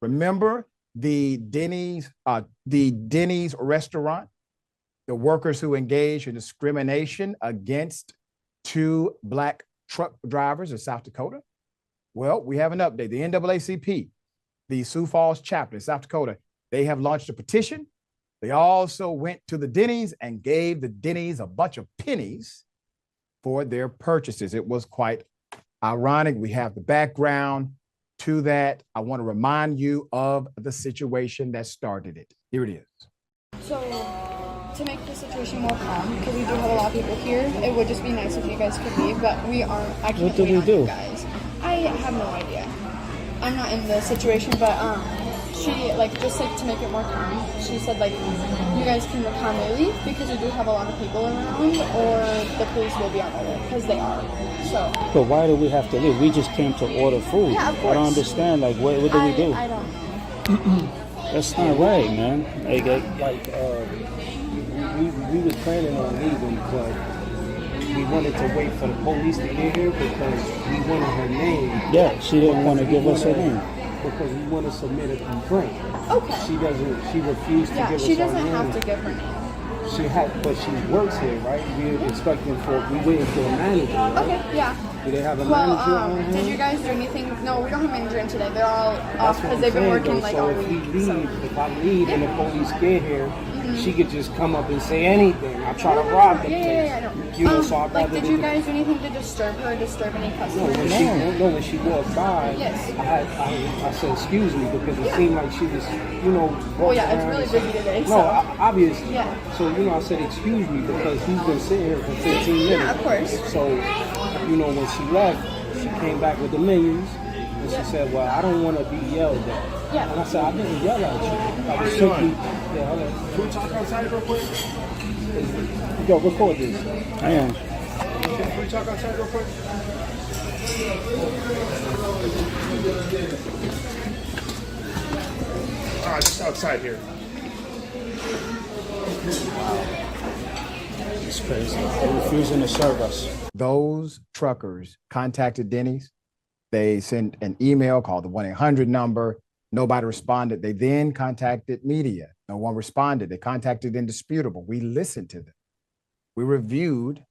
Remember the Denny's restaurant, the workers who engaged in discrimination against two Black truck drivers in South Dakota? Well, we have an update. The NAACP, the Sioux Falls chapter in South Dakota, they have launched a petition. They also went to the Denny's and gave the Denny's a bunch of pennies for their purchases. It was quite ironic. We have the background to that. I want to remind you of the situation that started it. Here it is. So, to make the situation more calm, because we do have a lot of people here, it would just be nice if you guys could leave, but we aren't. I can't wait on you guys. I have no idea. I'm not in the situation, but she, just to make it more calm, she said, you guys can calmly leave because we do have a lot of people around, or the police will be on their way, because they are. So. But why do we have to leave? We just came to order food. Yeah, of course. I don't understand. What do we do? I don't. That's not right, man. We was planning on leaving, but we wanted to wait for the police to get here because we wanted her name. Yeah, she didn't want to give us her name. Because we want to submit a complaint. Okay. She refused to give us her name. She doesn't have to give her name. But she works here, right? We waiting for a manager, right? Okay, yeah. Do they have a manager? Did you guys do anything? No, we don't have a manager in today. They're all off because they've been working all week. If I leave and the police get here, she could just come up and say anything. I try to rob the place. Yeah. Did you guys do anything to disturb her or disturb any customers? When she walked by, yes. I said, excuse me, because it seemed like she was, Well, yeah, it's really busy today. No, obviously. Yeah. So, I said, excuse me, because he's been sitting here for 15 minutes. Yeah, of course. So, when she left, she came back with the menus, and she said, well, I don't want to be yelled at. Yeah. And I said, I didn't yell at you. I was simply, Can we talk outside real quick? Yo, record this. I am. Can we talk outside real quick? Just outside here. It's crazy. They're refusing to serve us. Those truckers contacted Denny's. They sent an email called the 1-800 number. Nobody responded. They then contacted media. No one responded. They contacted Indisputable. We listened to them. We reviewed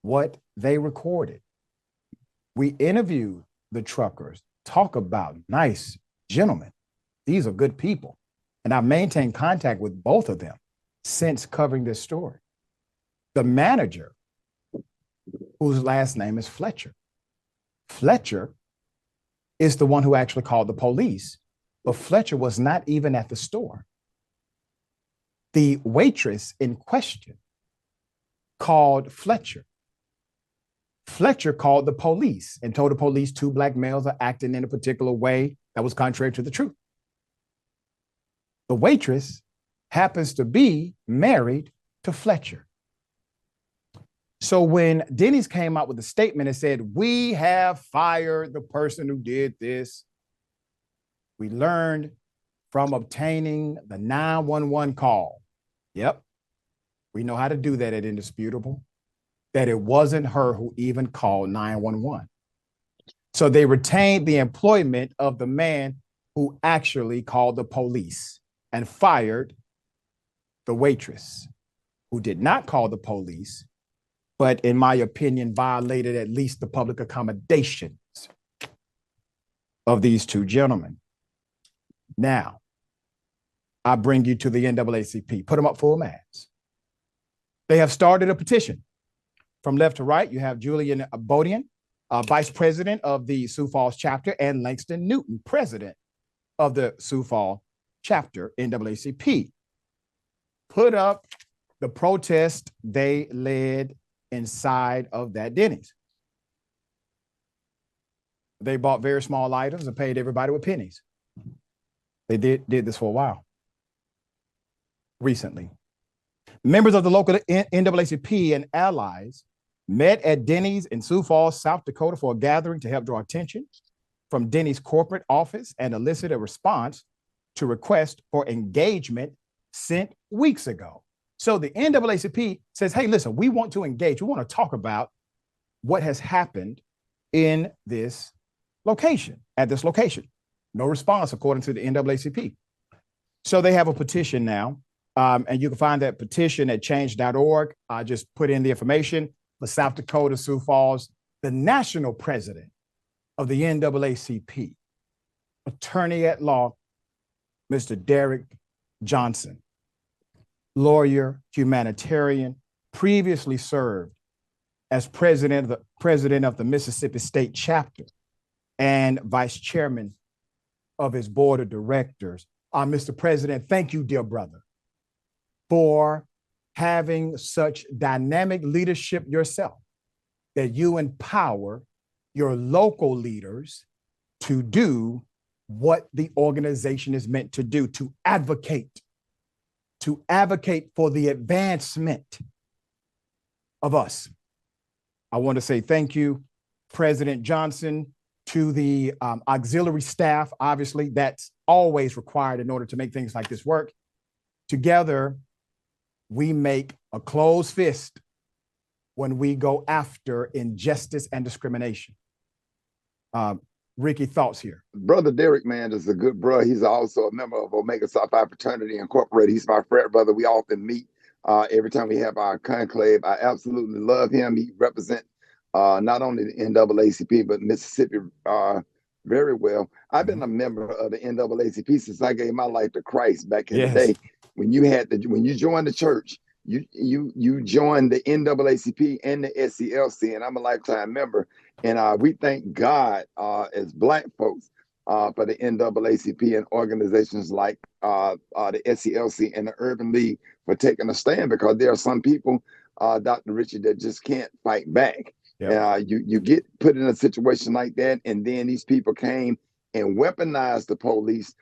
what they recorded. We interviewed the truckers. Talk about nice gentlemen. These are good people. And I've maintained contact with both of them since covering this story. The manager, whose last name is Fletcher. Fletcher is the one who actually called the police, but Fletcher was not even at the store. The waitress in question called Fletcher. Fletcher called the police and told the police two Black males are acting in a particular way that was contrary to the truth. The waitress happens to be married to Fletcher. So when Denny's came out with a statement and said, we have fired the person who did this, we learned from obtaining the 911 call. Yep, we know how to do that at Indisputable, that it wasn't her who even called 911. So they retained the employment of the man who actually called the police and fired the waitress who did not call the police, but in my opinion, violated at least the public accommodations of these two gentlemen. Now, I bring you to the NAACP. Put them up full mass. They have started a petition. From left to right, you have Julian Bodian, Vice President of the Sioux Falls chapter, and Langston Newton, President of the Sioux Falls chapter, NAACP. Put up the protest they led inside of that Denny's. They bought very small items and paid everybody with pennies. They did this for a while. Recently, members of the local NAACP and allies met at Denny's in Sioux Falls, South Dakota for a gathering to help draw attention from Denny's corporate office and elicit a response to request for engagement sent weeks ago. So the NAACP says, hey, listen, we want to engage. We want to talk about what has happened in this location, at this location. No response, according to the NAACP. So they have a petition now, and you can find that petition at change.org. I just put in the information for South Dakota, Sioux Falls. The national president of the NAACP, attorney at law, Mr. Derek Johnson, lawyer, humanitarian, previously served as president of the Mississippi State chapter and vice chairman of his board of directors. Mr. President, thank you, dear brother, for having such dynamic leadership yourself, that you empower your local leaders to do what the organization is meant to do, to advocate for the advancement of us. I want to say thank you, President Johnson, to the auxiliary staff. Obviously, that's always required in order to make things like this work. Together, we make a closed fist when we go after injustice and discrimination. Rickey, thoughts here? Brother Derek, man, is a good bro. He's also a member of Omega Psi Phi Fraternity Incorporated. He's my frat brother. We often meet every time we have our conclave. I absolutely love him. He represents not only the NAACP, but Mississippi very well. I've been a member of the NAACP since I gave my life to Christ back in the day. When you joined the church, you joined the NAACP and the SCLC, and I'm a lifetime member. And we thank God as Black folks for the NAACP and organizations like the SCLC and the Urban League for taking a stand, because there are some people, Dr. Richey, that just can't fight back. You get put in a situation like that, and then these people came and weaponized the police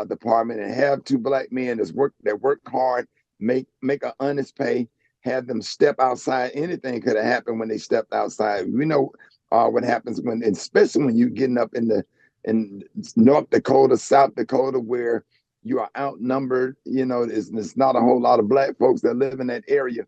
department and have two Black men that work hard, make an honest pay, have them step outside. Anything could have happened when they stepped outside. We know what happens when, especially when you're getting up in North Dakota, South Dakota, where you are outnumbered. There's not a whole lot of Black folks that live in that area.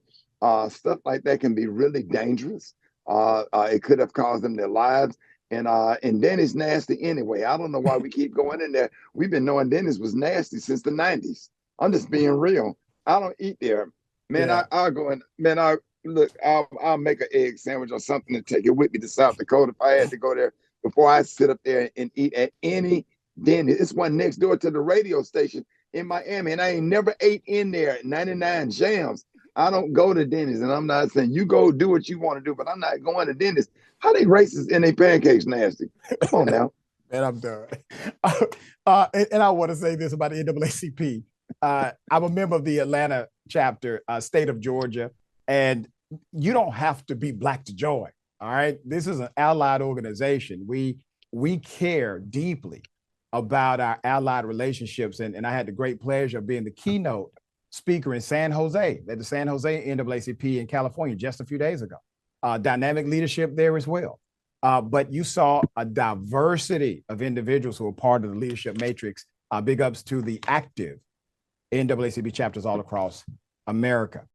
Stuff like that can be really dangerous. It could have caused them their lives. And Denny's nasty anyway. I don't know why we keep going in there. We've been knowing Denny's was nasty since the 90s. I'm just being real. I don't eat there. Man, I'll go in. Man, I'll make an egg sandwich or something and take it with me to South Dakota if I had to go there before I sit up there and eat at any Denny's. It's one next door to the radio station in Miami, and I ain't never ate in there at 99 Jams. I don't go to Denny's, and I'm not saying you go do what you want to do, but I'm not going to Denny's. How they racist and they pancakes nasty? Come on now. Man, I'm done. And I want to say this about the NAACP. I'm a member of the Atlanta chapter, state of Georgia, and you don't have to be Black to join. All right, this is an allied organization. We care deeply about our allied relationships, and I had the great pleasure of being the keynote speaker in San Jose, at the San Jose NAACP in California just a few days ago. Dynamic leadership there as well. But you saw a diversity of individuals who are part of the leadership matrix. Big ups to the active NAACP chapters all across America.